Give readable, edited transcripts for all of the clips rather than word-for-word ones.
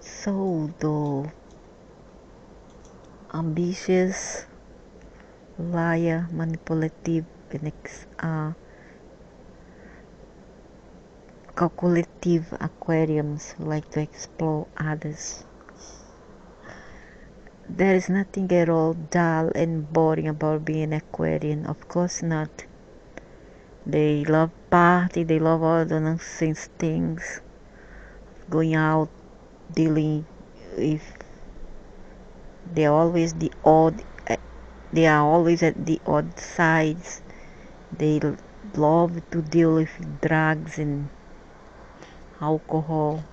pseudo ambitious, liar, manipulative, and calculative aquariums who like to explore others. There is nothing at all dull and boring about being an Aquarian. Of course not. They love party, they love all the nonsense things, going out, dealing with. They are always the odd. They are always at the odd sides. They love to deal with drugs and alcohol.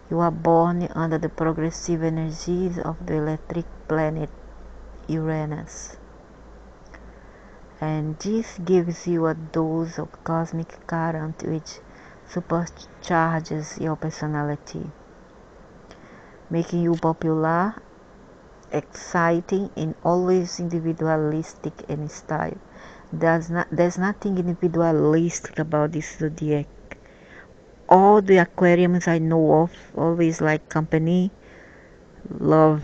You are born under the progressive energies of the electric planet Uranus, and this gives you a dose of cosmic current which supercharges your personality, making you popular, exciting, and always individualistic in style. There's nothing individualistic about this zodiac. All the aquariums I know of always like company, love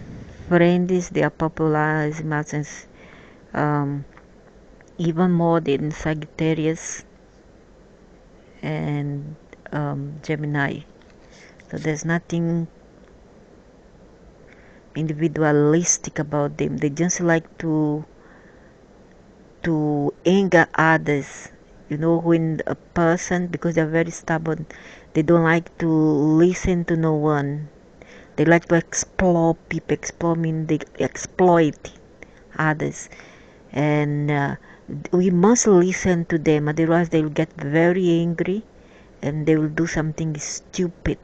friends. They are popular as much as even more than Sagittarius and Gemini. So there's nothing individualistic about them. They just like to anger others. You know, when a person, because they're very stubborn, they don't like to listen to no one. They like to explore people. Explore means they exploit others, and we must listen to them, otherwise they will get very angry and they will do something stupid.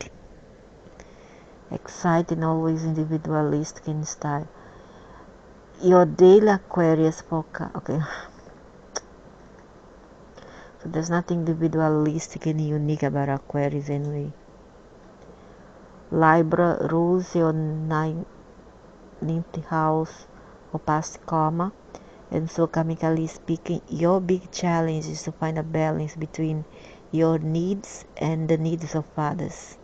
Exciting, always individualistic in style. Your daily Aquarius forecast. Okay. So there's nothing individualistic and unique about Aquarius anyway. Libra rules your ninth house or past karma, and so karmically speaking, your big challenge is to find a balance between your needs and the needs of others.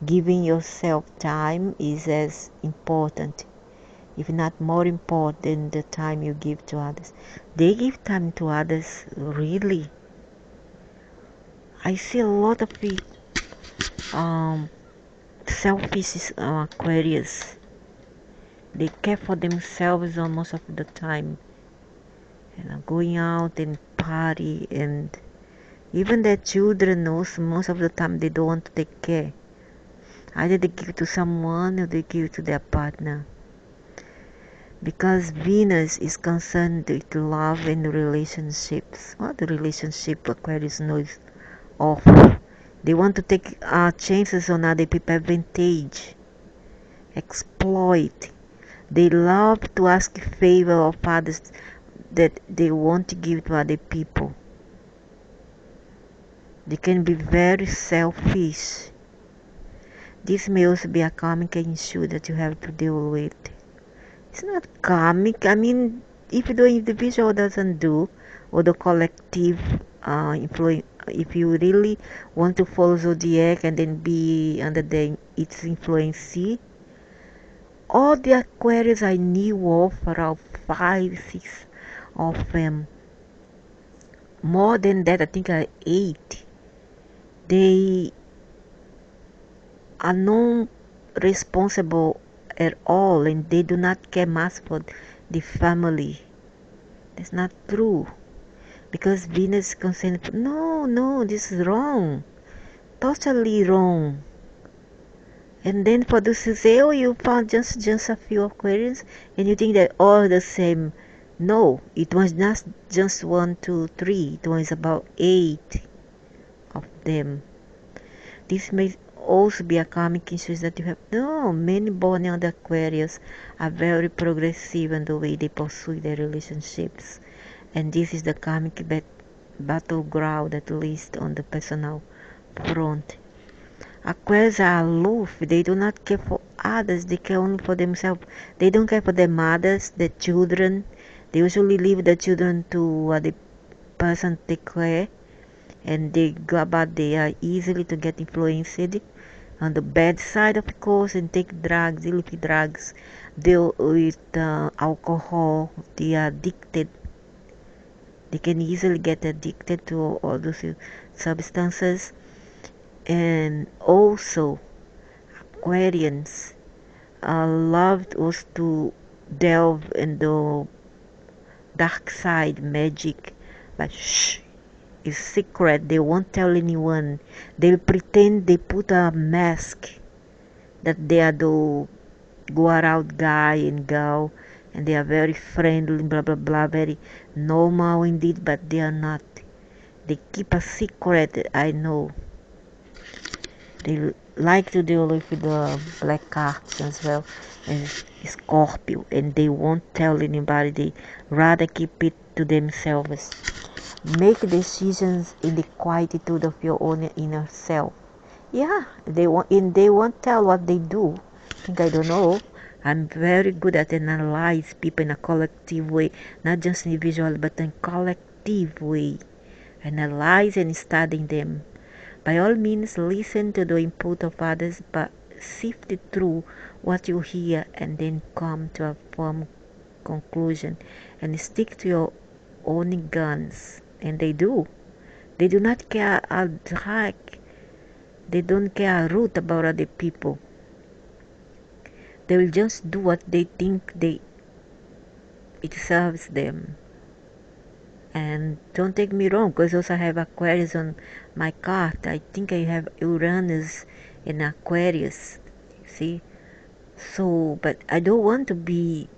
Giving yourself time is as important, if not more important, than the time you give to others. They give time to others, really. I see a lot of selfish Aquarius. They care for themselves most of the time, going out and party, and even their children knows most of the time they don't want to take care. Either they give to someone or they give to their partner. Because Venus is concerned with love and relationships. What the relationship Aquarius knows of? They want to take chances on other people, advantage, exploit. They love to ask favor of others that they want to give to other people. They can be very selfish. This may also be a karmic issue that you have to deal with. It's not karmic. I mean, if the individual doesn't do, or the collective influence, if you really want to follow zodiac and then be under its influence, all the Aquarius I knew of, around 5-6 of them, more than that, I think 8, they are not responsible at all, and they do not care much for the family. That's not true, because Venus is concerned. No, this is wrong, totally wrong. And then for those who say, oh, you found just a few Aquarians and you think they're all the same. No, it was not just 1, 2, 3. It was about 8 of them. This may also be a karmic issue that you have. No, many born under Aquarius are very progressive in the way they pursue their relationships. And this is the karmic battleground, at least on the personal front. Aquarius are aloof. They do not care for others. They care only for themselves. They don't care for their mothers, their children. They usually leave the children to the person take care, and they go about. They are easily to get influenced on the bad side, of course, and take drugs, illicit drugs, deal with alcohol. They are addicted. They can easily get addicted to all those substances. And also, Aquarians loved us to delve in the dark side magic, like shh, it's secret. They won't tell anyone. They'll pretend they put a mask that they are the go around guy and girl, and they are very friendly, blah blah blah, very normal indeed, but they are not. They keep a secret. I know. They like to deal with the black cards as well as Scorpio, and they won't tell anybody. They rather keep it to themselves. Make decisions in the quietude of your own inner self. Yeah, they won't tell what they do. I don't know. I'm very good at analyze people in a collective way, not just individual, but in collective way. Analyze and studying them. By all means, listen to the input of others, but sift through what you hear and then come to a firm conclusion and stick to your own guns. And they do. They do not care a heck. They don't care a root about other people. They will just do what they think it serves them. And don't take me wrong, because also I have Aquarius on my card. I think I have Uranus in Aquarius. See? So, but I don't want to be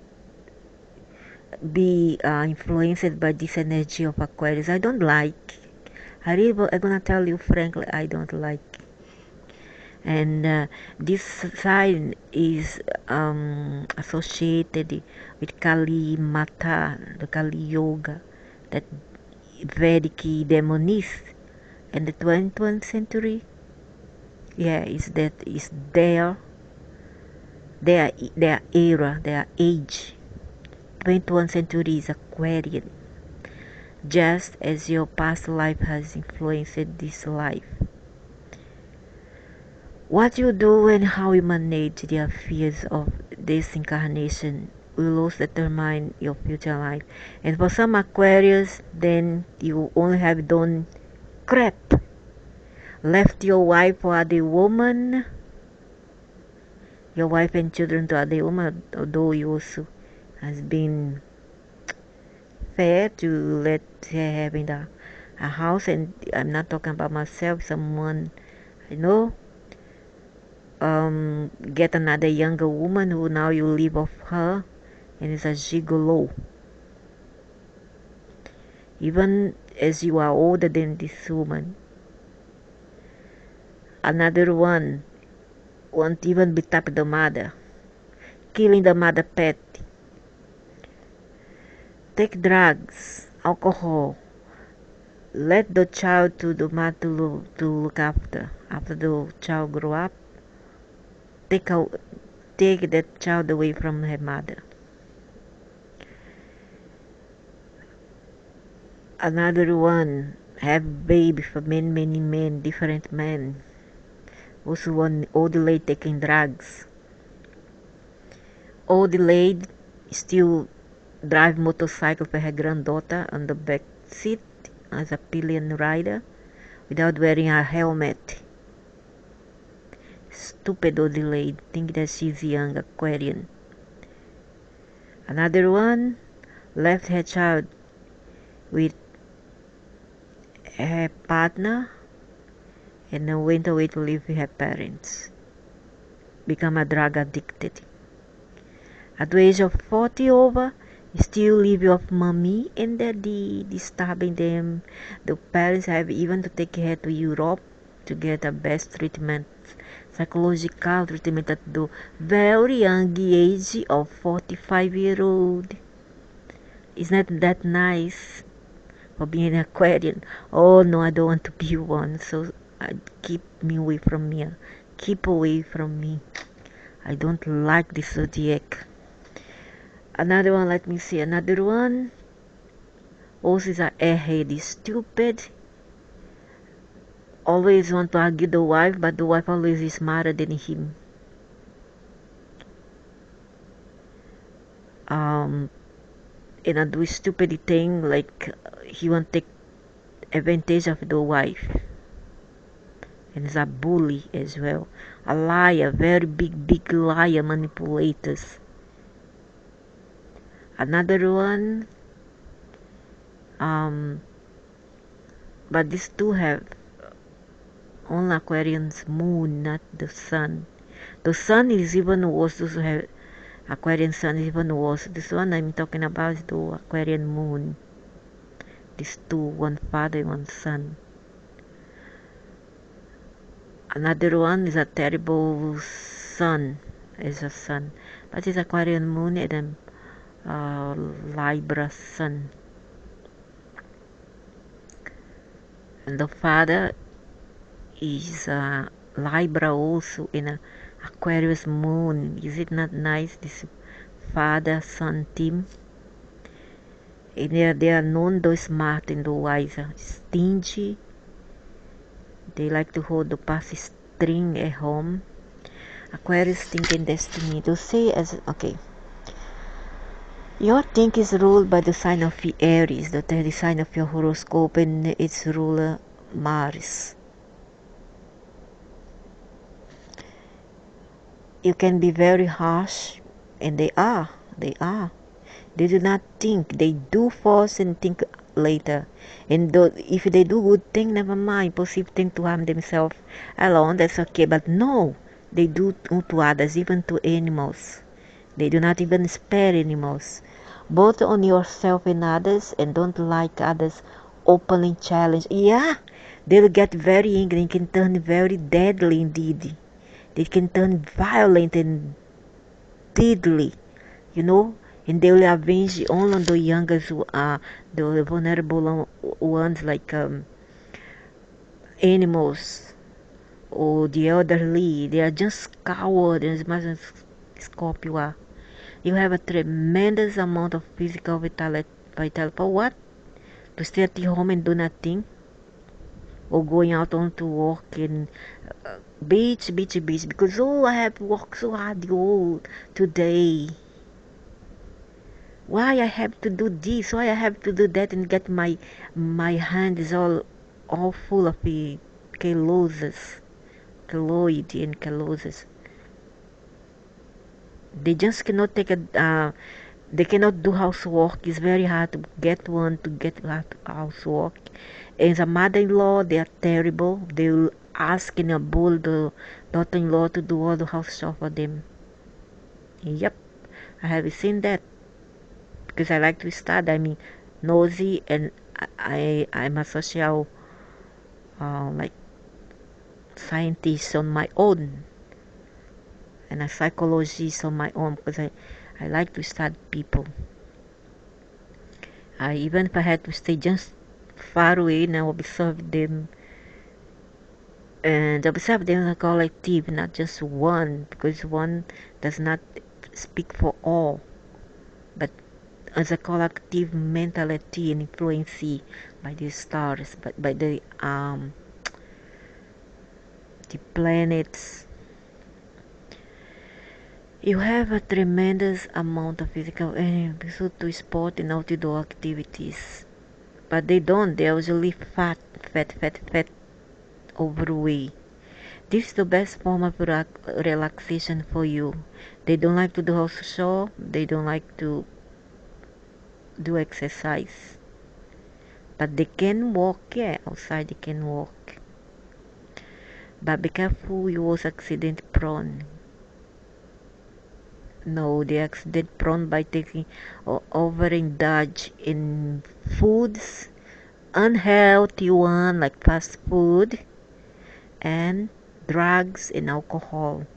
influenced by this energy of Aquarius. I don't like. I'm gonna tell you frankly, I don't like. And this sign is associated with Kali Mata, the Kali Yoga, that Vedic demonist in the 21st century. Yeah, is their era, their age. 21st century is Aquarian, just as your past life has influenced this life. What you do and how you manage the affairs of this incarnation will also determine your future life. And for some Aquarius, then you only have done crap. Left your wife for other woman, your wife and children to other woman, although you also has been fair to let her have in a house. And I'm not talking about myself, someone I know. Get another younger woman who now you live off her, and is a gigolo. Even as you are older than this woman. Another one won't even be tapped the mother, killing the mother pet. Take drugs, alcohol. Let the child to the mother to look after. After the child grow up, take that child away from her mother. Another one have baby for many men, different men. Also one old lady taking drugs. Old lady still drive motorcycle for her granddaughter on the back seat as a pillion rider without wearing a helmet. Stupid old lady, think that she's young Aquarian. Another one left her child with her partner and then went away to live with her parents. Become a drug addicted. At the age of 40 over, still live with mommy and daddy, disturbing them. The parents have even to take her to Europe to get the best treatment, psychological treatment at the very young age of 45-year-old. Isn't that nice for being an Aquarian? Oh no, I don't want to be one, so keep me away from me. Keep away from me. I don't like the zodiac. Another one, let me see. Another one. Also is an airhead, is stupid. always want to argue the wife, but the wife always is smarter than him. Do stupid thing like he want to take advantage of the wife, and is a bully as well, a liar, very big liar, manipulators. Another one, but these two have only Aquarian's moon, not the sun. The sun is even worse. Those who have Aquarian sun is even worse. This one I'm talking about is the Aquarian moon. These two, one father, one son. Another one is a terrible sun, is a sun, but it's Aquarian moon and Libra sun. And the father is Libra also in a Aquarius moon. Is it not nice, this father son team? And they are known though smart and though wise, stingy. They like to hold the purse string at home. Aquarius thinking destiny to say as okay. Your think is ruled by the sign of Aries, the sign of your horoscope, and its ruler Mars. You can be very harsh, and they are. They do not think. They do first and think later. And if they do good thing, never mind. Positive thing to harm themselves alone, that's okay. But no, they do to others, even to animals. They do not even spare animals. Both on yourself and others, and don't like others openly challenge. Yeah, they'll get very angry and can turn very deadly indeed. They can turn violent and deadly, and they will avenge only on the youngest, the vulnerable ones, like animals or the elderly. They are just cowards as much as Scorpio are. You have a tremendous amount of physical vitality. For what? To stay at home and do nothing? Or going out on to work and beach, because I have worked so hard today. Why I have to do this? Why I have to do that and get my hand is all full of the keloid and callosis. They just cannot take they cannot do housework. It's very hard to get one to get housework. And the mother-in-law, they are terrible. They will ask in a bull the daughter-in-law to do all the house stuff for them. Yep, I have seen that because I like to study. I mean, nosy, and I'm a social like scientist on my own, and a psychologist on my own, because I like to study people. Even if I had to stay just far away and I observe them, and observe them as a collective, not just one, because one does not speak for all, but as a collective mentality and influence by the stars, by the planets. You have a tremendous amount of physical energy to sport and outdoor activities, but they don't. They usually fat, overweight. This is the best form of relaxation for you. They don't like to do house show. They don't like to do exercise, but they can walk. Yeah, outside they can walk. But be careful, you was accident prone. No, they accident prone by taking or overindulge in foods, unhealthy one like fast food and drugs and alcohol.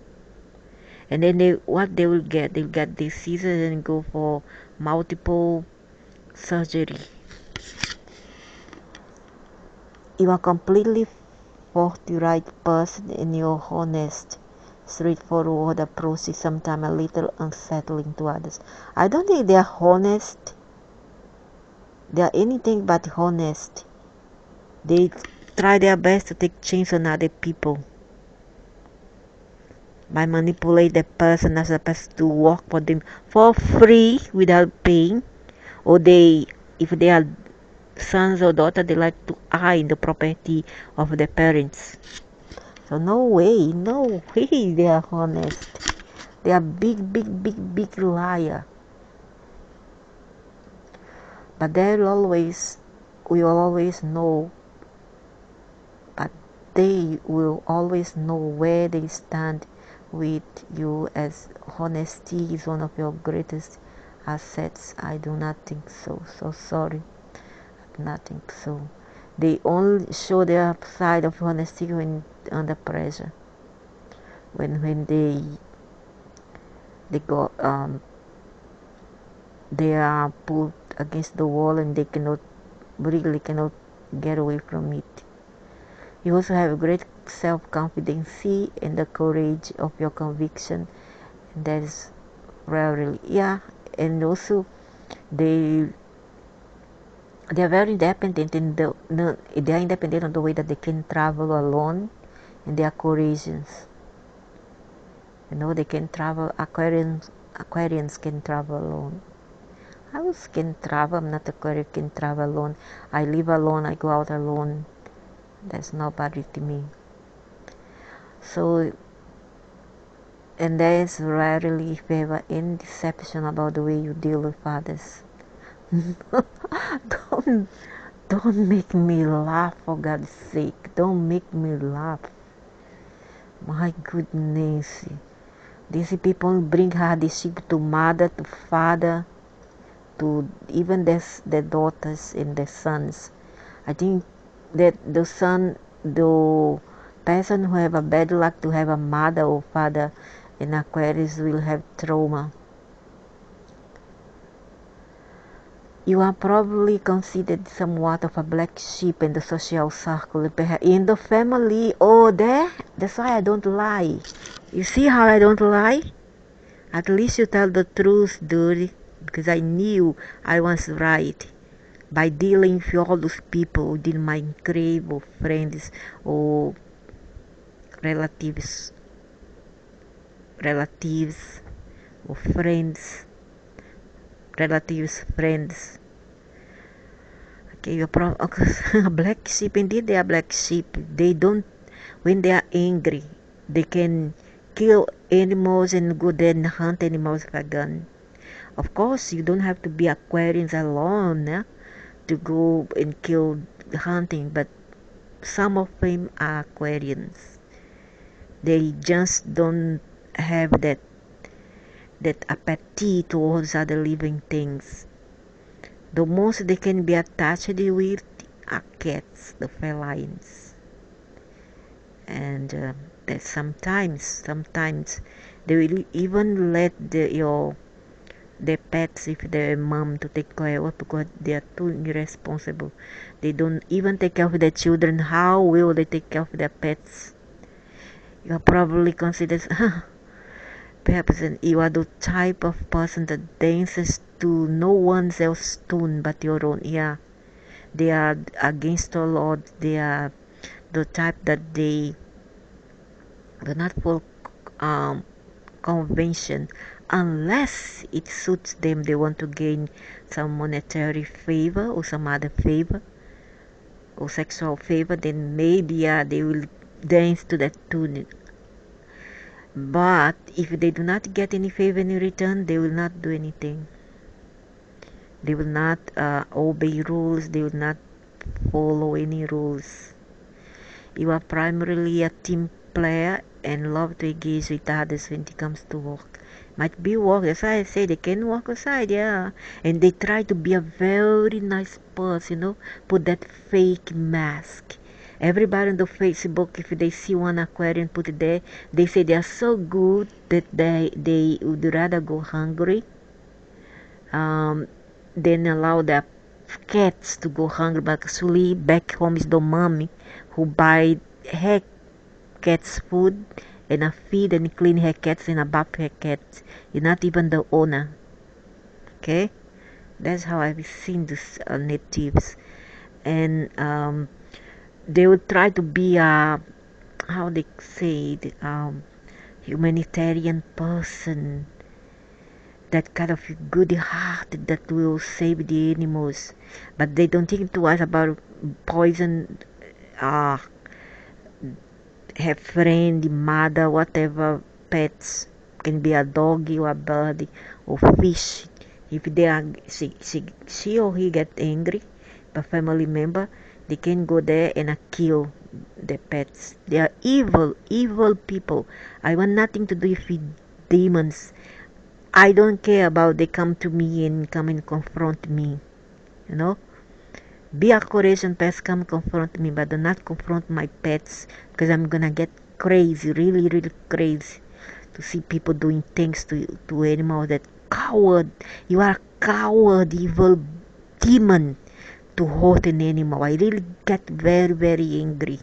And then they will get, they'll get diseases and go for multiple surgery. You are completely for the right person, and you're honest, straightforward approach is sometimes a little unsettling to others. I don't think they are honest. They are anything but honest. They try their best to take change on other people by manipulate the person as a person to work for them for free without paying, or if they are sons or daughters, they like to hide the property of their parents. So no way they are honest. They are big liar. But we will always know, but they will always know where they stand with you, as honesty is one of your greatest assets. I do not think so. So sorry. I do not think so. They only show their side of honesty when under pressure. When they go they are put against the wall and they really cannot get away from it. You also have great self-confidence and the courage of your conviction, and that is rarely, and also they are very independent they are independent on the way that they can travel alone, and they are courageous. They can travel. Aquarians can travel alone. I also can travel. I'm not Aquarian, can travel alone. I live alone. I go out alone. There's nobody to me. So, and there is rarely favor any deception about the way you deal with others. Don't make me laugh, for God's sake. Don't make me laugh. My goodness. These people bring hardship to mother, to father, to even the daughters and the sons. I think that the person who have a bad luck to have a mother or father in Aquarius will have trauma. You are probably considered somewhat of a black sheep in the social circle, in the family. Oh, that's why I don't lie. You see how I don't lie? At least you tell the truth, dude, because I knew I was right. By dealing with all those people within my grave, or friends, or relatives, or friends, friends. Okay, a black sheep, indeed they are black sheep. They don't, when they are angry, they can kill animals and go there and hunt animals with a gun. Of course, you don't have to be Aquarians alone to go and kill hunting, but some of them are Aquarians. They just don't have that appetite towards other living things. The most they can be attached with are cats, the felines, and that sometimes they will even let their pets, if their mom, to take care of, because they are too irresponsible. They don't even take care of their children. How will they take care of their pets? You are probably considered perhaps you are the type of person that dances to no one else's tune but your own. Yeah, they are against the law. They are the type that they do not follow convention unless it suits them. They want to gain some monetary favor or some other favor or sexual favor, then maybe they will dance to that tune. But if they do not get any favor in return, they will not do anything. They will not obey rules. They will not follow any rules. You are primarily a team player and love to engage with others when it comes to work. Might be work, that's why I say they can work aside, yeah. And they try to be a very nice person, put that fake mask. Everybody on the Facebook, if they see one Aquarian put it there, they say they are so good that they would rather go hungry than allow their cats to go hungry. But actually, back home is the mommy who buy her cats food and a feed and clean her cats and a bath her cats. You're not even the owner. Okay, that's how I've seen these natives. And they will try to be a, how they say it, humanitarian person, that kind of good heart that will save the animals, but they don't think twice about poison, uh, have friend, mother, whatever, pets, can be a doggy or a bird or fish. If they are, she or he get angry, a family member, they can go there and kill the pets. They are evil, evil people. I want nothing to do with demons. I don't care about they come to me and come and confront me. You know, be a Croatian pets, come confront me, but do not confront my pets, because I'm gonna get crazy, really, really crazy, to see people doing things to animals. That coward, you are a coward, evil demon, to hurt an animal. I really get very, very angry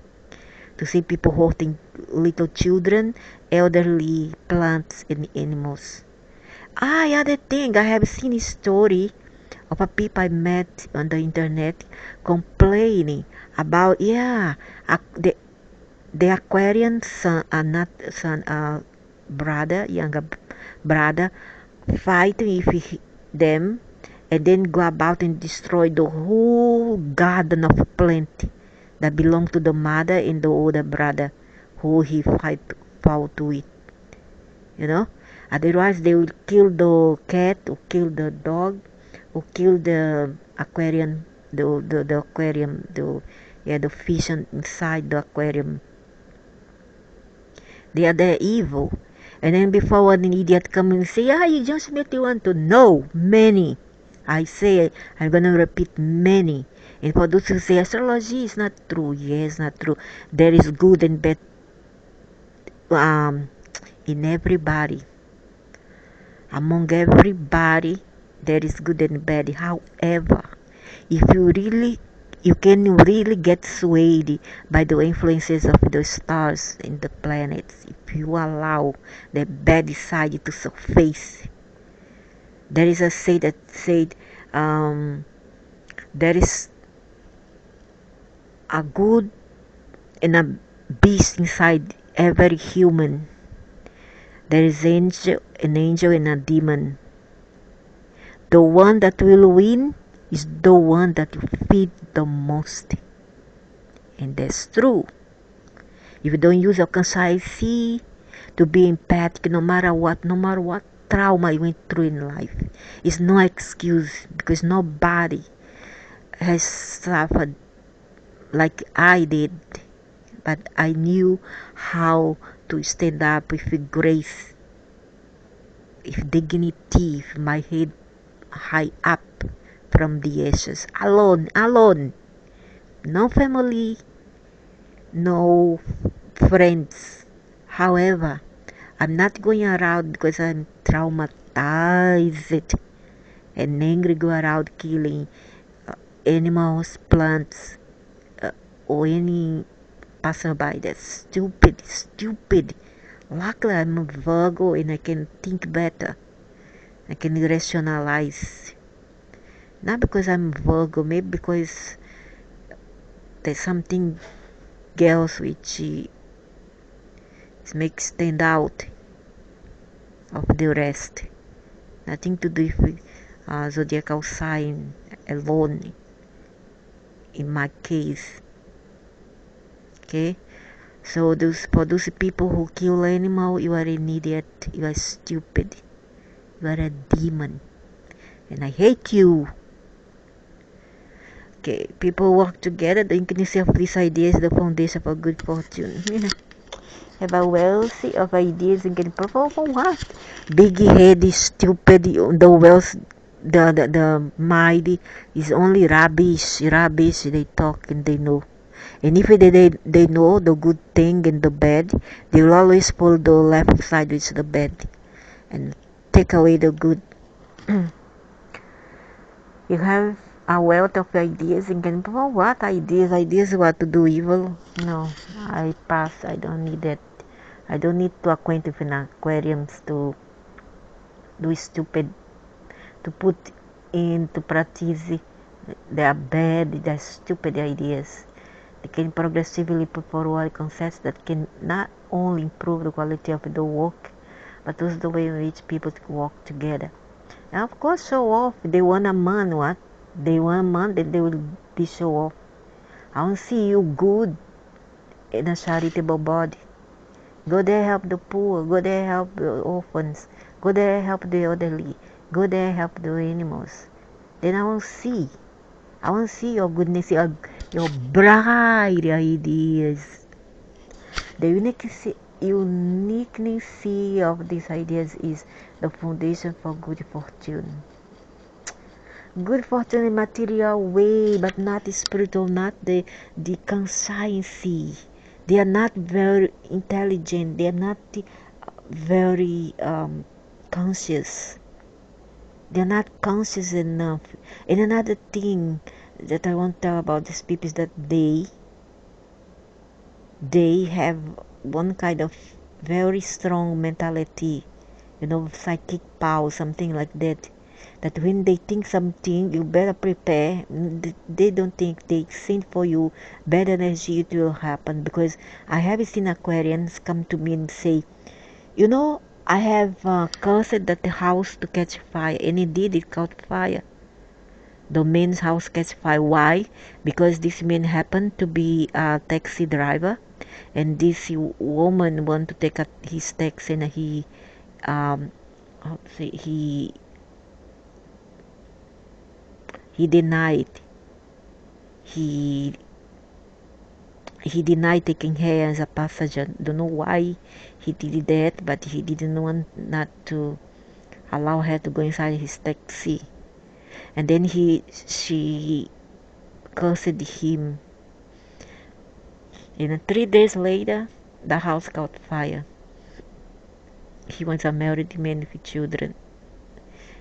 to see people hurting little children, elderly, plants, and animals. Other thing, I have seen a story of a people I met on the internet complaining about, yeah, the Aquarian son, not son, brother, younger brother, fighting with them, and then go about and destroy the whole garden of plant that belonged to the mother and the older brother who he fought with, you know. Otherwise, they will kill the cat or kill the dog or kill the aquarium, the aquarium, the fish inside the aquarium. They are there evil. And then before one idiot come and say, you just met you want to know many. I say, I'm gonna repeat many. And for those who say astrology is not true, yes, not true. There is good and bad um, in everybody. Among everybody, there is good and bad. However, if you can really get swayed by the influences of the stars and the planets, if you allow the bad side to surface. There is a say that said, there is a good and a beast inside every human. There is an angel and a demon. The one that will win is the one that you feed the most. And that's true. If you don't use your conscience to be empathic, no matter what trauma you went through in life, it's no excuse, because nobody has suffered like I did. But I knew how to stand up with grace, with dignity, with my head high up from the ashes, alone, no family, no friends. However, I'm not going around because I'm traumatized and angry, go around killing animals, plants, or any passerby. That's stupid. Luckily, I'm a Virgo and I can think better. I can rationalize. Not because I'm Virgo, maybe because there's something else which makes stand out of the rest. Nothing to do with zodiacal sign alone in my case. Okay, so for those people who kill animal, you are an idiot, you are stupid, you are a demon, and I hate you. Okay, people work together. The intimacy of this idea is the foundation for good fortune. Have a wealthy of ideas and can perform for what? Big head is stupid. The wealth, the mighty is only rubbish. They talk and they know. And if they know the good thing and the bad, they will always pull the left side, which is the bad, and take away the good. You have a wealth of ideas and can perform what? Ideas what to do evil? No, I pass. I don't need that. I don't need to acquaint with an aquariums to do stupid, to put into practice their bad, their stupid ideas. They can progressively put forward concepts that can not only improve the quality of the work, but also the way in which people work together. And of course, show off. They want a man, what? They want a man, then they will be show off. I want to see you good in a charitable body. Go there, help the poor. Go there, help the orphans. Go there, help the elderly. Go there, help the animals. Then I want to see. I want to see your goodness, your bright ideas. The uniqueness of these ideas is the foundation for good fortune. Good fortune in material way, but not spiritual, not the conscience. They are not very intelligent. They are not very conscious. They are not conscious enough. And another thing that I want to tell about these people is that they have one kind of very strong mentality, psychic power, something like that. That when they think something, you better prepare. They don't think, they send for you bad energy, it will happen. Because I have seen Aquarians come to me and say, I have cursed that the house to catch fire, and indeed it caught fire. The man's house catch fire. Why? Because this man happened to be a taxi driver, and this woman want to take his taxi, and he how to say, he denied. He denied taking her as a passenger. Don't know why he did that, but he didn't want not to allow her to go inside his taxi. And then she cursed him. 3 days later, the house caught fire. He was a married man with children.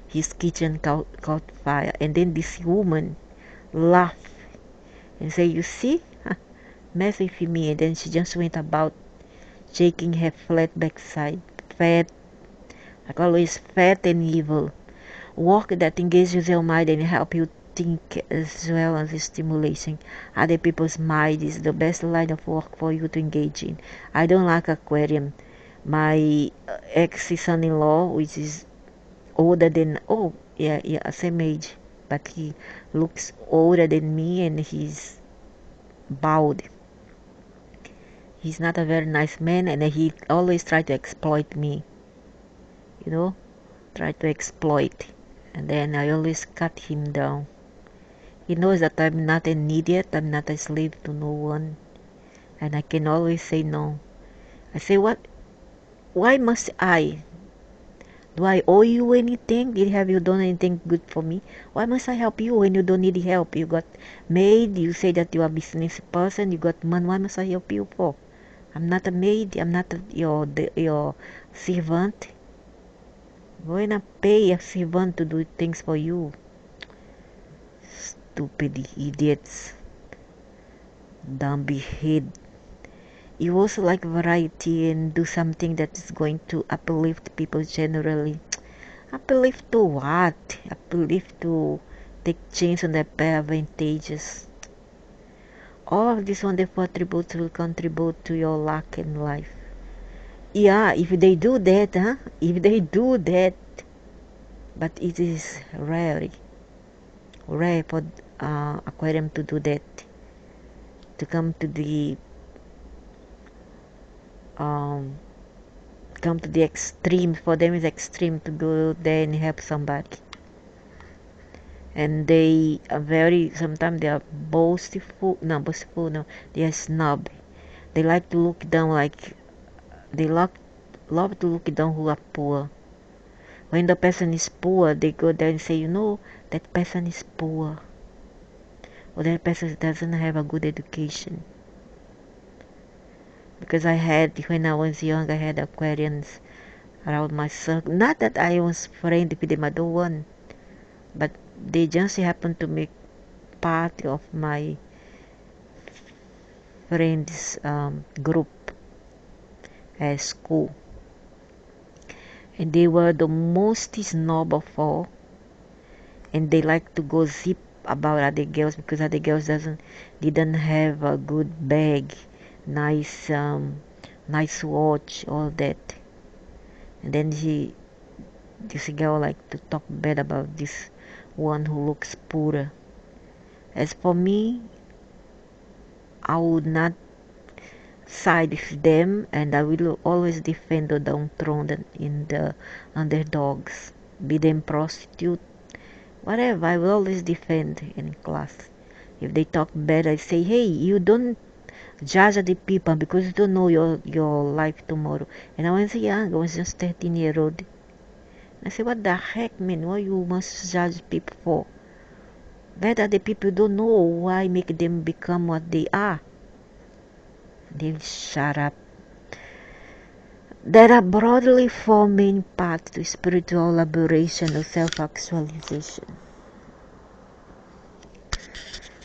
His kitchen caught fire. And then this woman laughed and said, you see, mess with me. And then she just went about shaking her flat backside. Fat, like always, fat and evil. Work that engages your mind and help you think, as well as stimulating other people's mind, is the best line of work for you to engage in. I don't like aquarium. My ex-son-in-law, which is older than, same age, but he looks older than me, and he's bald. He's not a very nice man, and he always try to exploit me, try to exploit. And then I always cut him down. He knows that I'm not an idiot, I'm not a slave to no one, and I can always say no. I say, why must I? Do I owe you anything? Have you done anything good for me? Why must I help you when you don't need help? You got maid, you say that you are a business person, you got money, why must I help you for? I'm not a maid, I'm not your servant. Why not pay a servant to do things for you? Stupid idiots. Dumb head. You also like variety and do something that is going to uplift people generally. Uplift to what? Uplift to take change on their advantages. All of these wonderful attributes will contribute to your luck in life. Yeah, if they do that, if they do that, but it is rare for aquarium to do that, to come to the extreme. For them is extreme to go there and help somebody. And they are sometimes they are boastful, no, they are snob. They like to look down, like they love to look down who are poor. When the person is poor, they go there and say, that person is poor, or that person doesn't have a good education. Because when I was young, I had Aquarians around my circle. Not that I was friendly with them, I don't want, but they just happened to make part of my friends group at school. And they were the most snob of all, and they like to gossip about other girls because other girls didn't have a good bag, nice nice watch, all that. And then this girl like to talk bad about this one who looks poorer. As for me, I would not side with them, and I will always defend the downtrodden in the underdogs, be them prostitute, whatever. I will always defend in class. If they talk bad, I say, hey, you don't judge the people because you don't know your life tomorrow. And I was young, I was just 13-year-old. I say, what the heck, man? Why you must judge people for? That other people don't know why make them become what they are. They shut up. There are broadly four main paths to spiritual liberation or self-actualization.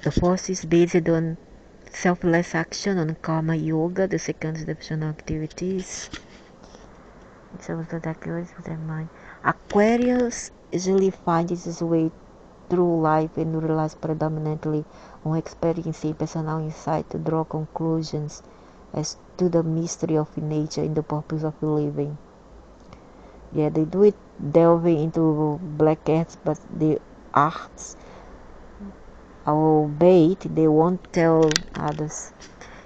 The first is based on selfless action on karma yoga. The second is devotional activities. Aquarius usually finds its way through life and relies predominantly on experiencing personal insight to draw conclusions as to the mystery of nature and the purpose of living. Yeah, they do it delving into black arts, but the arts, albeit they won't tell others.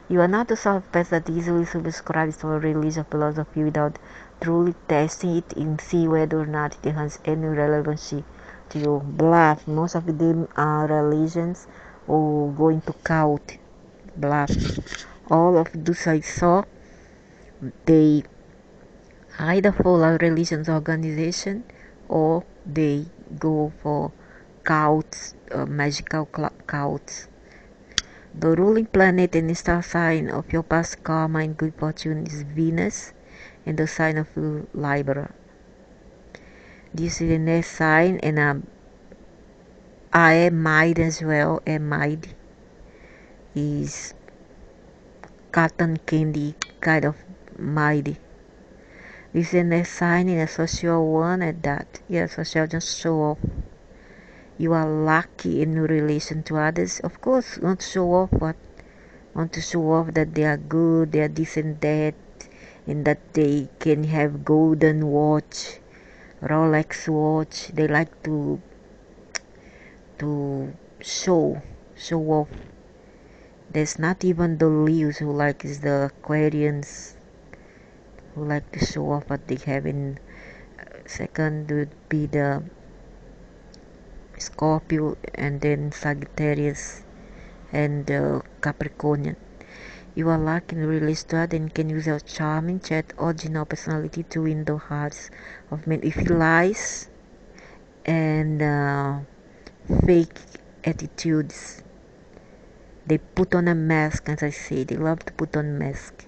You are not the sort of person that easily subscribes to a religious philosophy without truly testing it and see whether or not it has any relevancy to you. Bluff. Most of them are religions or going to cult. Bluff. All of those I saw, they either follow religious organization or they go for cults, magical cults. The ruling planet and star sign of your past karma and good fortune is Venus, and the sign of Libra. This is the next sign, and I am Mide as well. And Mide is cotton candy kind of Mide. This is the next sign in a social one at that. Yeah, social just show off. You are lucky in relation to others. Of course, not show off what? Want to show off that they are good, they are this and that, and that they can have golden watch, Rolex watch. They like to show off. There's not even the Leos who like is the Aquarians who like to show off what they have. In second would be the Scorpio, and then Sagittarius and Capricornian. You are lucky in relation to others and can use your charming, chat, original personality to win the hearts of men. If you lies and fake attitudes, they put on a mask, as I say. They love to put on mask,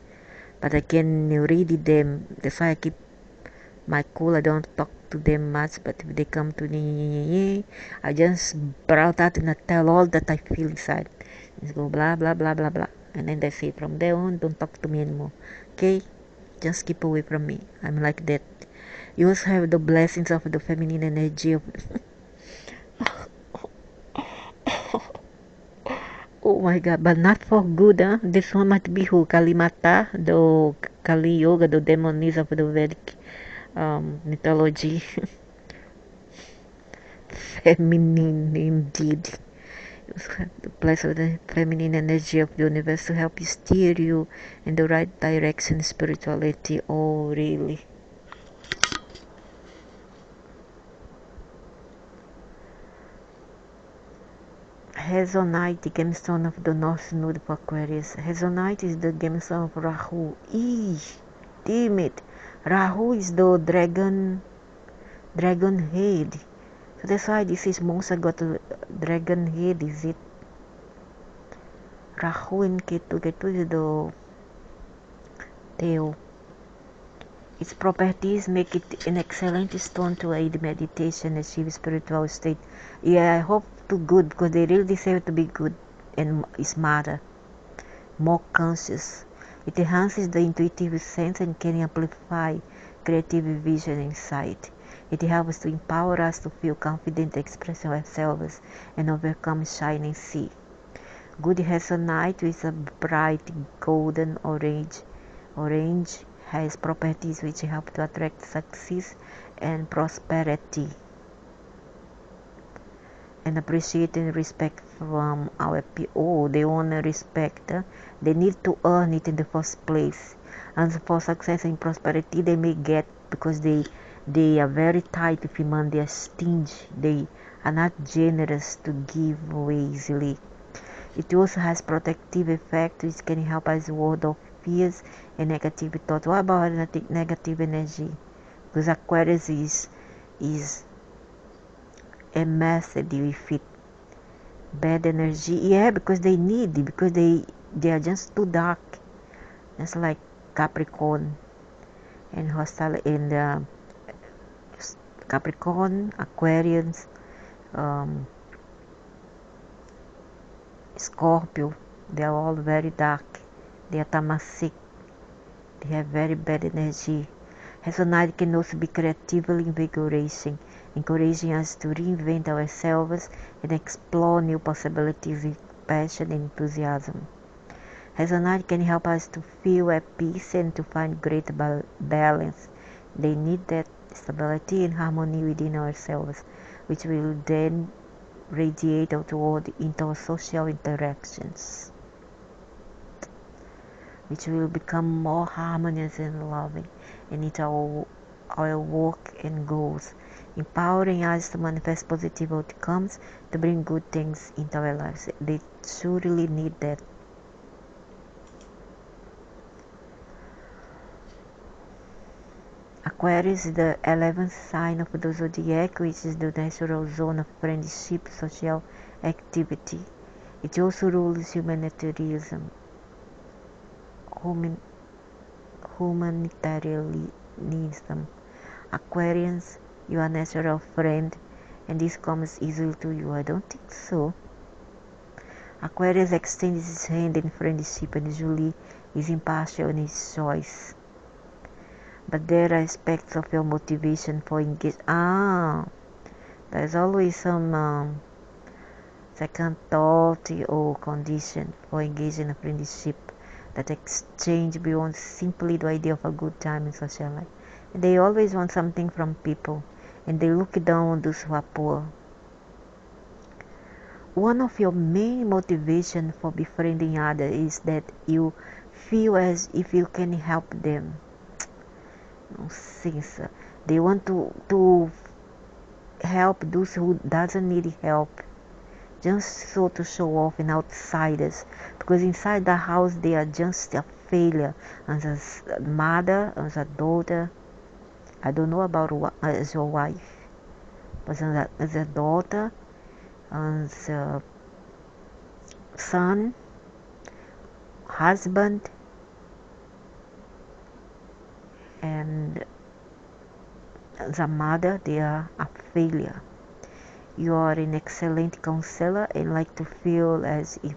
but I can read them. That's why I keep my cool. I don't talk to them much, but if they come to me, I just brout out and I tell all that I feel inside. Just go blah blah blah blah blah, and then that's it. From there on, don't talk to me anymore. Okay, just keep away from me. I'm like that. You also have the blessings of the feminine energy of oh my god, but not for good, huh? This one might be who? Kalimata, the Kali Yoga, the demoness of the Vedic mythology. Feminine indeed. The place of the feminine energy of the universe to help you steer you in the right direction. Spirituality. Oh really? Hezonite, the gemstone of the north node of Aquarius. Hezonite is the gemstone of Rahu. Eesh, damn it. Rahu is the dragon head. So that's why this is Monza got a dragon head, is it? Rahu and Ketu is the tail. Its properties make it an excellent stone to aid meditation, achieve spiritual state. Yeah, I hope to good because they really deserve to be good and smarter, more conscious. It enhances the intuitive sense and can amplify creative vision and insight. It helps to empower us to feel confident, express ourselves, and overcome shining sea. Good resonate with a bright golden orange. Orange has properties which help to attract success and prosperity, and appreciate and respect from our people. They want to respect. They need to earn it in the first place. And for success and prosperity, they may get because they are very tight with human. They are stingy. They are not generous to give away easily. It also has protective effect which can help us ward off fears and negative thoughts. What about negative energy? Because Aquarius is a method with it. Bad energy, yeah, because they need it, because they are just too dark, just like Capricorn and hostile in the Capricorn, Aquarius, Scorpio. They are all very dark. They are tamasic. They have very bad energy. Resonate can also be creatively invigorating, encouraging us to reinvent ourselves and explore new possibilities with passion and enthusiasm. Resonate can help us to feel at peace and to find great balance. They need that stability and harmony within ourselves, which will then radiate outward into our social interactions, which will become more harmonious and loving, and into our work and goals, empowering us to manifest positive outcomes, to bring good things into our lives. They surely need that. Aquarius is the 11th sign of the zodiac, which is the natural zone of friendship, social activity. It also rules humanitarianism, humanitarianism. Aquarians, you are a natural friend, and this comes easily to you. I don't think so. Aquarius extends his hand in friendship and usually is impartial in his choice. But there are aspects of your motivation for engagement. There's always some second thought or condition for engaging in a friendship that exchange beyond simply the idea of a good time in social life. And they always want something from people, and they look down on those who are poor. One of your main motivation for befriending others is that you feel as if you can help them. Since they want to help those who doesn't need help, just so to show off in outsiders, because inside the house they are just a failure as a mother, as a daughter. I don't know about as your wife, but as a daughter, as a son, husband, and as a mother, they are a failure. You are an excellent counselor and like to feel as if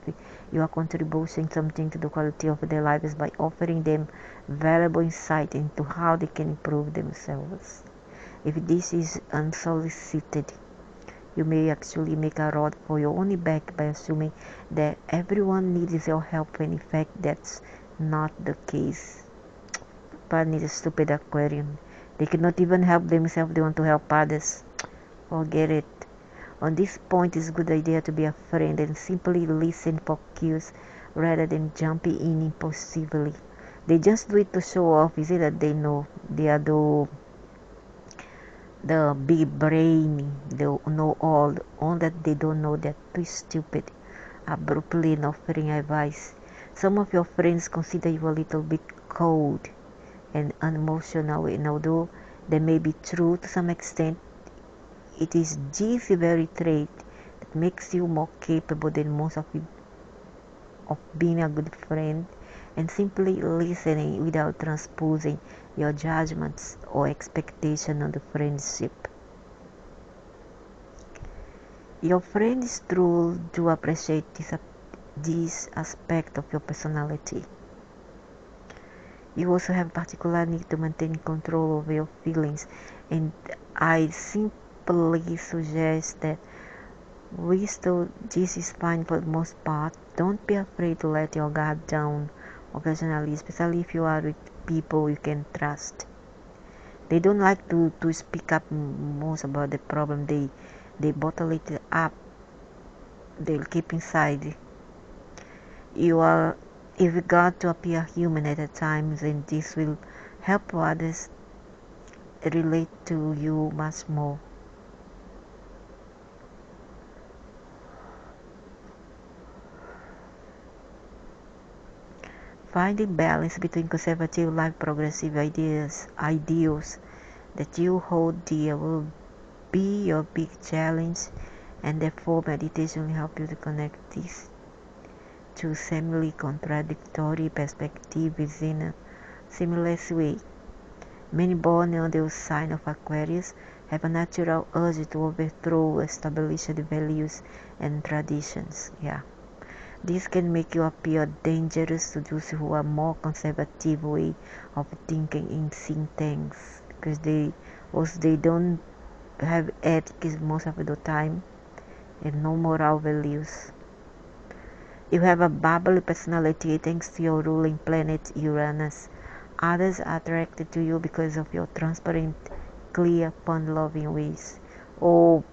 you are contributing something to the quality of their lives by offering them valuable insight into how they can improve themselves. If this is unsolicited, you may actually make a rod for your own back by assuming that everyone needs your help, when in fact that's not the case. But need a stupid Aquarian. They cannot even help themselves, they want to help others. Forget it. On this point, it's a good idea to be a friend and simply listen for cues rather than jumping in impulsively. They just do it to show off. Is it that they know they are the big brain, they know all that they don't know, they're too stupid, abruptly in offering advice. Some of your friends consider you a little bit cold and unemotional, and although that may be true to some extent, it is this very trait that makes you more capable than most of you of being a good friend and simply listening without transposing your judgments or expectation on the friendship. Your friends truly do appreciate this aspect of your personality. You also have particular need to maintain control over your feelings, and I simply suggest that still this is fine for the most part. Don't be afraid to let your guard down occasionally, especially if you are with people you can trust. They don't like to speak up most about the problem. They bottle it up. They'll keep inside. You've got to appear human at times, and this will help others relate to you much more. Finding balance between conservative life progressive ideals that you hold dear will be your big challenge, and therefore meditation will help you to connect these two seemingly contradictory perspectives in a seamless way. Many born on the sign of Aquarius have a natural urge to overthrow established values and traditions. This can make you appear dangerous to those who are more conservative way of thinking and seeing things, because they don't have ethics most of the time and no moral values. You have a bubbly personality thanks to your ruling planet Uranus. Others are attracted to you because of your transparent, clear, fun-loving ways, or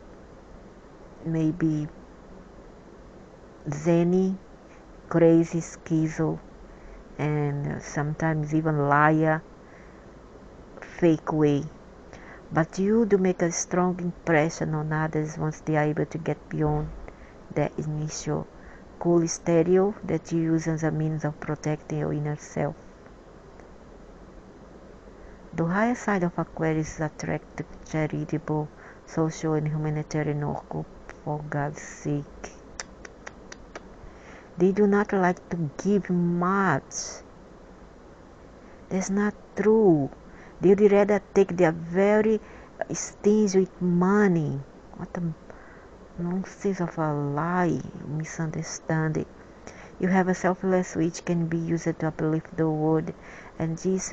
maybe zany, crazy, schizo, and sometimes even liar, fake way. But you do make a strong impression on others once they are able to get beyond that initial cool stereo that you use as a means of protecting your inner self. The higher side of Aquarius is attracted to charitable, social, and humanitarian work, for God's sake. They do not like to give much. That's not true. They would rather take their very stingy with money. What a nonsense of a lie, misunderstanding. You have a selfless which can be used to uplift the world, and this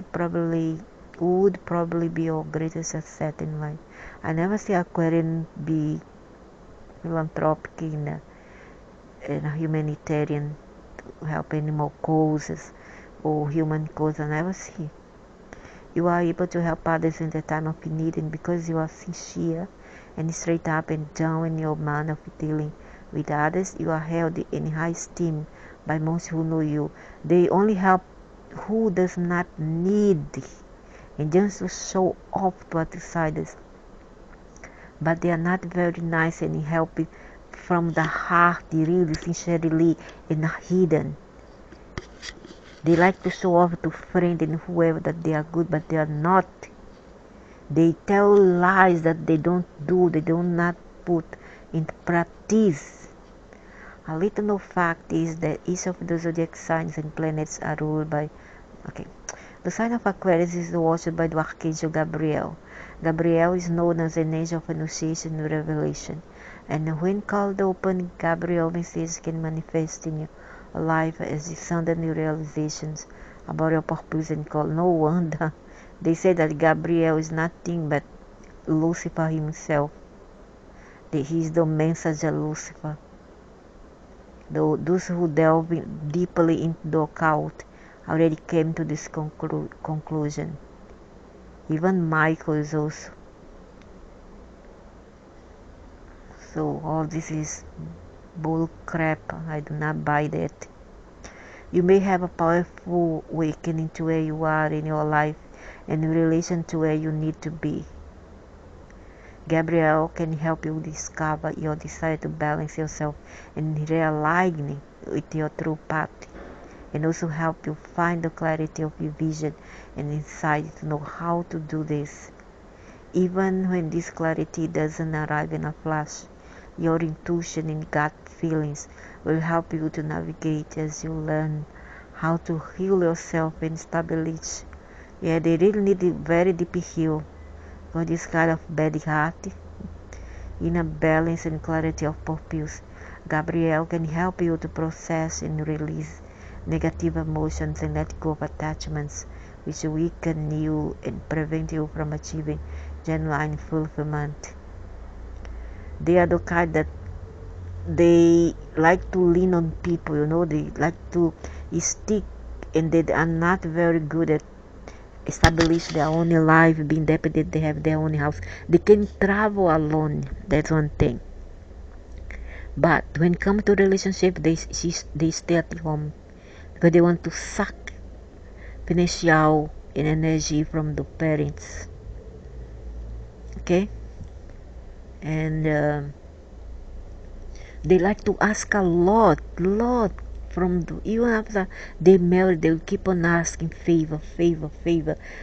would probably be your greatest asset in life. I never see Aquarian be philanthropic in a humanitarian to help animal causes or human causes. I never see. You are able to help others in the time of need, and because you are sincere and straight up and down in your manner of dealing with others, you are held in high esteem by most who know you. They only help who does not need, and just to show off to outsiders. But they are not very nice and help it from the heart, they really sincerely and hidden. They like to show off to friends and whoever that they are good, but they are not. They tell lies that they don't do, they do not put into practice. A little known fact is that each of the zodiac signs and planets are ruled by... The sign of Aquarius is watched by the Archangel Gabriel. Gabriel is known as an angel of annunciation and revelation, and when called upon, Gabriel's message can manifest in your life as sudden realizations about your purpose and call. No wonder they say that Gabriel is nothing but Lucifer himself. That he is the messenger Lucifer. Those who delve deeply into the occult already came to this conclusion. Even Michael is also. So all this is bull crap. I do not buy that. You may have a powerful awakening to where you are in your life and in relation to where you need to be. Gabriel can help you discover your desire to balance yourself and realign with your true path, and also help you find the clarity of your vision and insight to know how to do this. Even when this clarity doesn't arrive in a flash, your intuition and gut feelings will help you to navigate as you learn how to heal yourself and establish. They really need a very deep heal for this kind of bad heart. In a balance and clarity of purpose, Gabriel can help you to process and release negative emotions and let go of attachments which weaken you and prevent you from achieving genuine fulfillment. They are the kind that they like to lean on people, they like to stick, and they are not very good at establish their own life, be independent. They have their own house, they can travel alone, that's one thing. But when it comes to relationship, they stay at home because they want to suck financial and energy from the parents. Okay, and they like to ask a lot from even after they married. They'll keep on asking favor.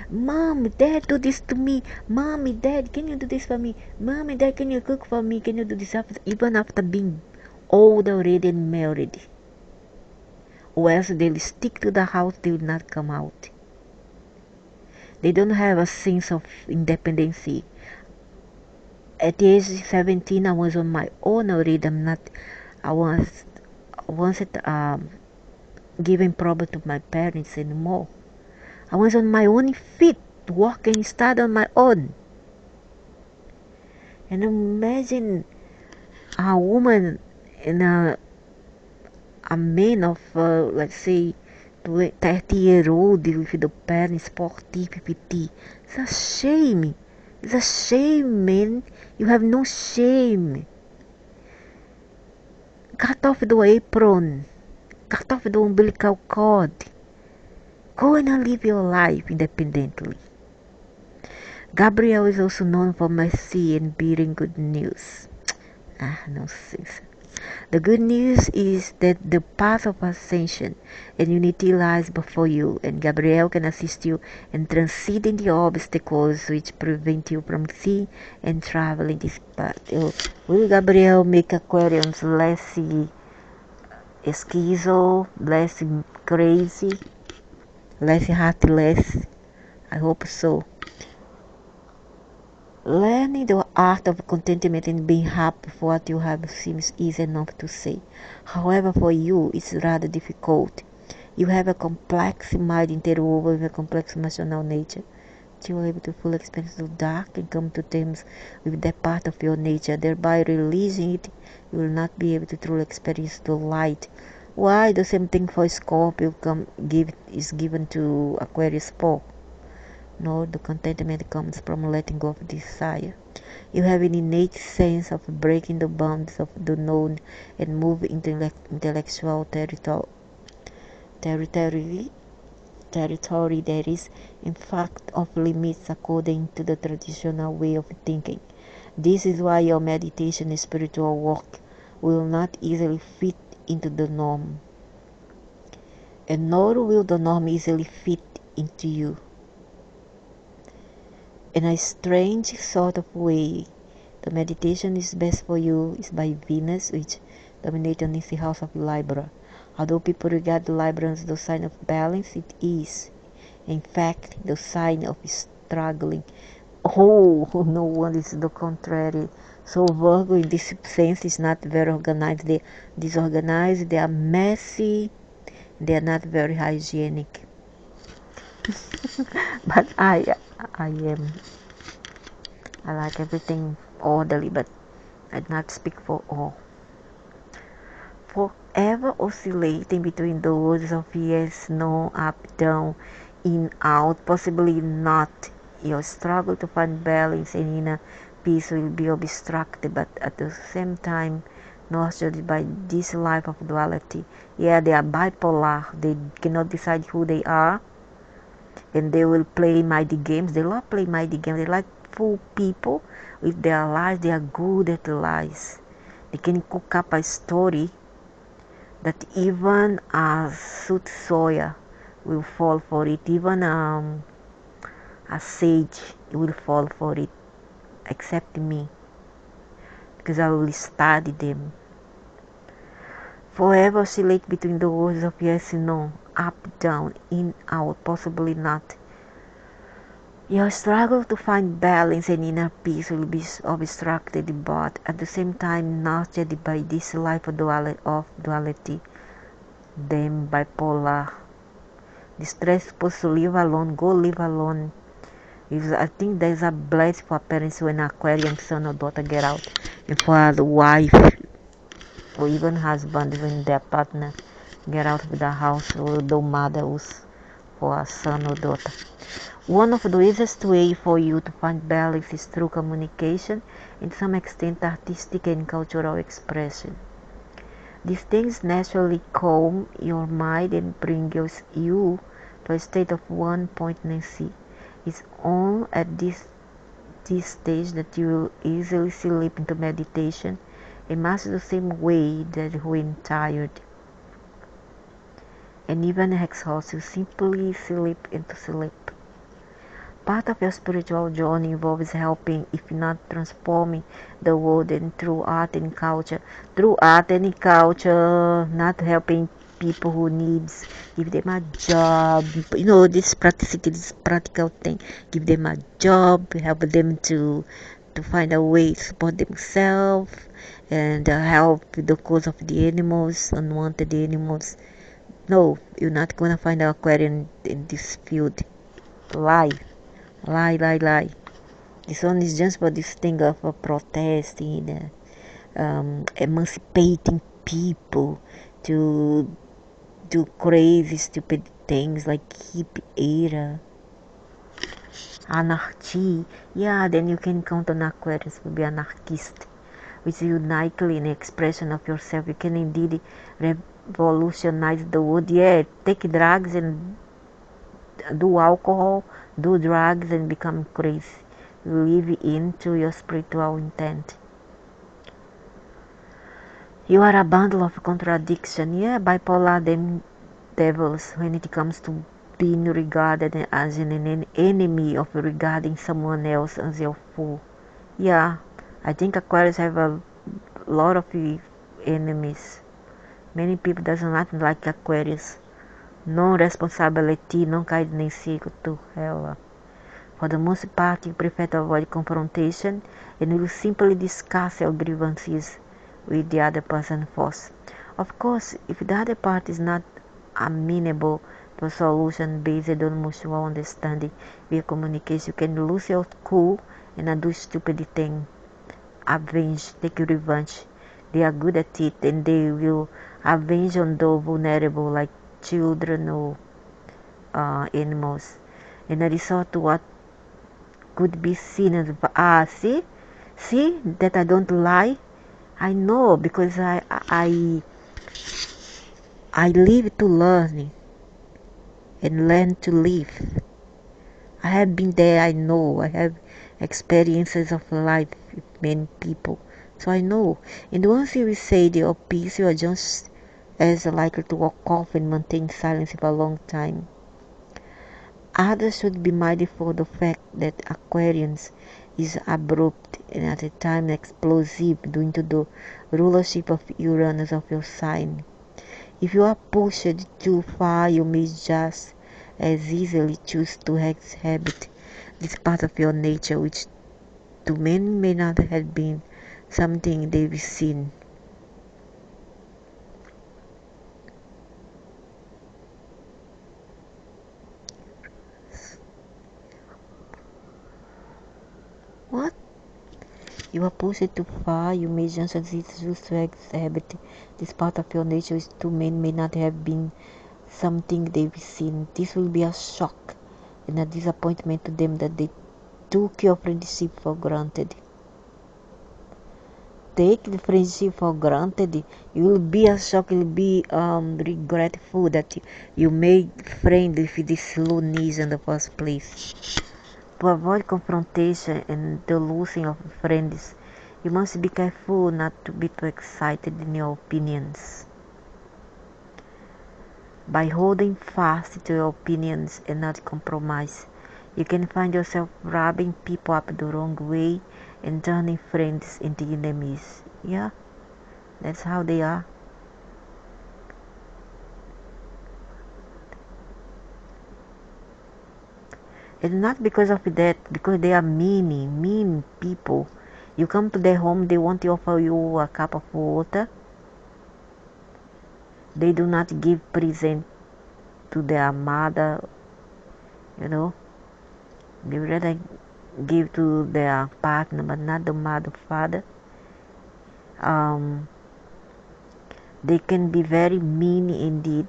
Mom, Dad, do this to me. Mommy, Dad, can you do this for me? Mommy, Dad, can you cook for me? Can you do this even after being old already and married? Or else they'll stick to the house, they will not come out. They don't have a sense of independency. At the age of 17, I was on my own already. I wasn't giving problem to my parents anymore. I was on my own feet, walking, start on my own. And imagine a woman and a man of, let's say, 30-year-old with the parents 40, 50. It's a shame. It's a shame, man. You have no shame. Cut off the apron. Cut off the umbilical cord. Go and live your life independently. Gabriel is also known for mercy and bearing good news. Nonsense. The good news is that the path of ascension and unity lies before you, and Gabriel can assist you in transcending the obstacles which prevent you from seeing and traveling this path. Will Gabriel make Aquarians less schizo, less crazy, less heartless? I hope so. Learning the art of contentment and being happy for what you have seems easy enough to say. However, for you, it's rather difficult. You have a complex mind interwoven with a complex emotional nature. You are able to fully experience the dark and come to terms with that part of your nature. Thereby releasing it, you will not be able to truly experience the light. Why the same thing for Scorpio is given to Aquarius 4? No, the contentment comes from letting go of desire. You have an innate sense of breaking the bounds of the known and move into intellectual territory that is, in fact, off limits according to the traditional way of thinking. This is why your meditation and spiritual work will not easily fit into the norm, and nor will the norm easily fit into you. In a strange sort of way, the meditation is best for you is by Venus, which dominates on the house of Libra. Although people regard the Libra as the sign of balance, it is, in fact, the sign of struggling. Oh, no one is the contrary. So Virgo in this sense is not very organized. They are disorganized, they are messy, they are not very hygienic. But I like everything orderly, but I do not speak for all. Forever oscillating between the words of yes, no, up, down, in, out, possibly not. Your struggle to find balance and inner peace will be obstructed, but at the same time nurtured by this life of duality. Yeah, they are bipolar. They cannot decide who they are, and they will play mighty games. They love playing mighty games. They like fool people with their lies. They are good at lies. They can cook up a story that even a soothsayer will fall for it. Even a sage will fall for it, except me, because I will study them. Forever oscillate between the words of yes and no, up, down, in, out, possibly not. Your struggle to find balance and inner peace will be obstructed, but at the same time nurtured by this life of duality, them bipolar. The stress is supposed to live alone. Go live alone. I think there's a blessing for parents when Aquarian son or daughter get out, and for the wife or even husband when their partner get out of the house, or the mother who's for a son or daughter. One of the easiest way for you to find balance is through communication, and to some extent artistic and cultural expression. These things naturally calm your mind and bring you to a state of one pointness. It's all at this stage that you will easily slip into meditation, and much the same way that when tired and even exhausted, you simply slip into sleep. Part of your spiritual journey involves helping, if not transforming, the world, and through art and culture. Through art and culture, not helping people who needs, give them a job. This practicity, this practical thing. Give them a job, help them to find a way to support themselves, and help with the cause of the animals, unwanted animals. No, you're not gonna find an aquarium in this field. Lie. Lie. This one is just for this thing of protesting, emancipating people to do crazy, stupid things like hippie era, anarchy. Yeah, then you can count on Aquarius to be anarchist, which is uniquely an expression of yourself. You can indeed revolutionize the world. Yeah, take drugs and do alcohol, do drugs, and become crazy. Live into your spiritual intent. You are a bundle of contradiction. Yeah, bipolar devils when it comes to being regarded as an enemy of regarding someone else as your fool. Yeah, I think Aquarius have a lot of enemies. Many people doesn't like Aquarius. No responsibility, no kindness to hell. For the most part, you prefer to avoid confrontation and will simply discuss your grievances with the other person first. Of course, if the other part is not amenable to a solution based on mutual understanding via communication, you can lose your cool and do stupid thing. Avenge, take revenge. They are good at it, and they will avenge on the vulnerable like children or animals. And a resort to what could be seen as see that I don't lie. I know because I live to learn and learn to live. I have been there. I know. I have experiences of life with many people, so I know. And once you say your piece, you are just as likely to walk off and maintain silence for a long time. Others should be mindful of the fact that Aquarius is abrupt and at a time explosive due to the rulership of Uranus of your sign. If you are pushed too far, you may just as easily choose to exhibit this part of your nature, which to many may not have been something they've seen. What? You are pushed too far, you may just as easily choose to exhibit this part of your nature, which to many may not have been something they've seen. This will be a shock and a disappointment to them that they took your friendship for granted. Take the friendship for granted. You will be a shock. You will be regretful that you made friends with this loonies in the first place. To avoid confrontation and the losing of friends, you must be careful not to be too excited in your opinions. By holding fast to your opinions and not compromise, you can find yourself rubbing people up the wrong way and turning friends into enemies. Yeah, that's how they are. And not because of that, because they are mean people. You come to their home, they want to offer you a cup of water. They do not give present to their mother, you know. They would rather give to their partner, but not the mother, father. They can be very mean indeed.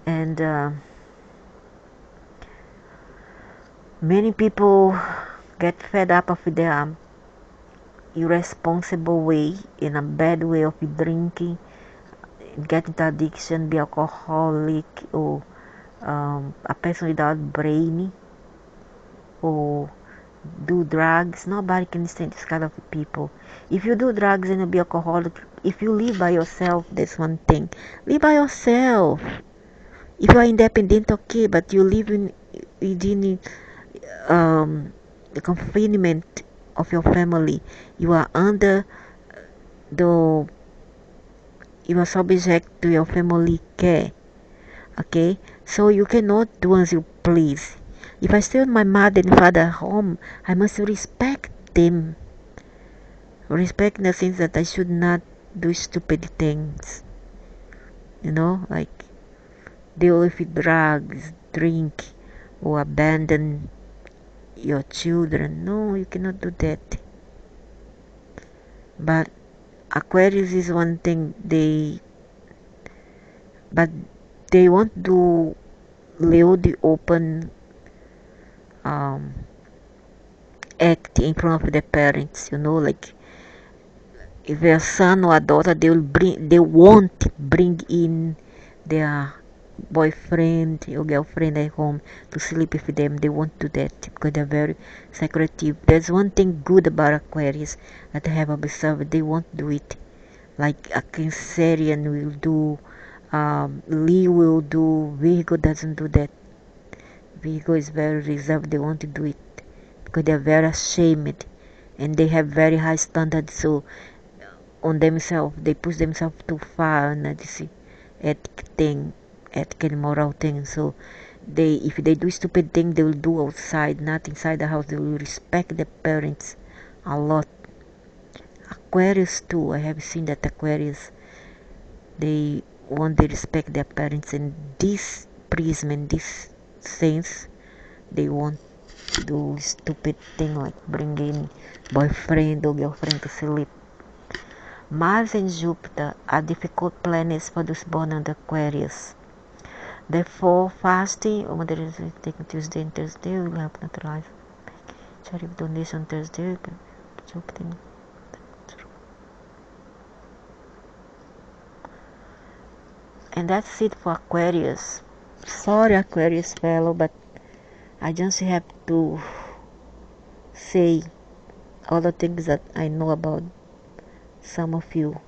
And many people get fed up of their irresponsible way, in a bad way of drinking, get into addiction, be alcoholic, or a person without brain, or do drugs. Nobody can stand this kind of people. If you do drugs and you be alcoholic, if you live by yourself, that's one thing. Live by yourself. If you are independent, okay, but you live within the confinement of your family. You are under the, you are subject to your family care. Okay, so you cannot do as you please. If I stay with my mother and father at home, I must respect them. Respect in the sense that I should not do stupid things. You know, like deal with drugs, drink, or abandon your children. No, you cannot do that. But Aquarius is one thing, but they won't do Leo the open act in front of the parents, you know, like if a son or a daughter, they won't bring in their boyfriend or girlfriend at home to sleep with them. They won't do that because they're very secretive. There's one thing good about Aquarius that I have observed: they won't do it like a Cancerian will do, Leo will do. Virgo doesn't do that. Virgo is very reserved. They won't do it because they're very ashamed and they have very high standards. So on themselves, they push themselves too far on this ethic thing, ethical and moral thing. So if they do stupid thing, they will do outside, not inside the house. They will respect the parents a lot. Aquarius too, I have seen that Aquarius, they want to respect their parents, and this prism and this sense, they want to do stupid thing like bring in boyfriend or girlfriend to sleep. Mars and Jupiter are difficult planets for those born under Aquarius. Therefore, fasting or moderation taking Tuesday and Thursday will help neutralize. Charity donation Thursday, Jupiter. And that's it for Aquarius. Sorry, Aquarius fellow, but I just have to say all the things that I know about some of you.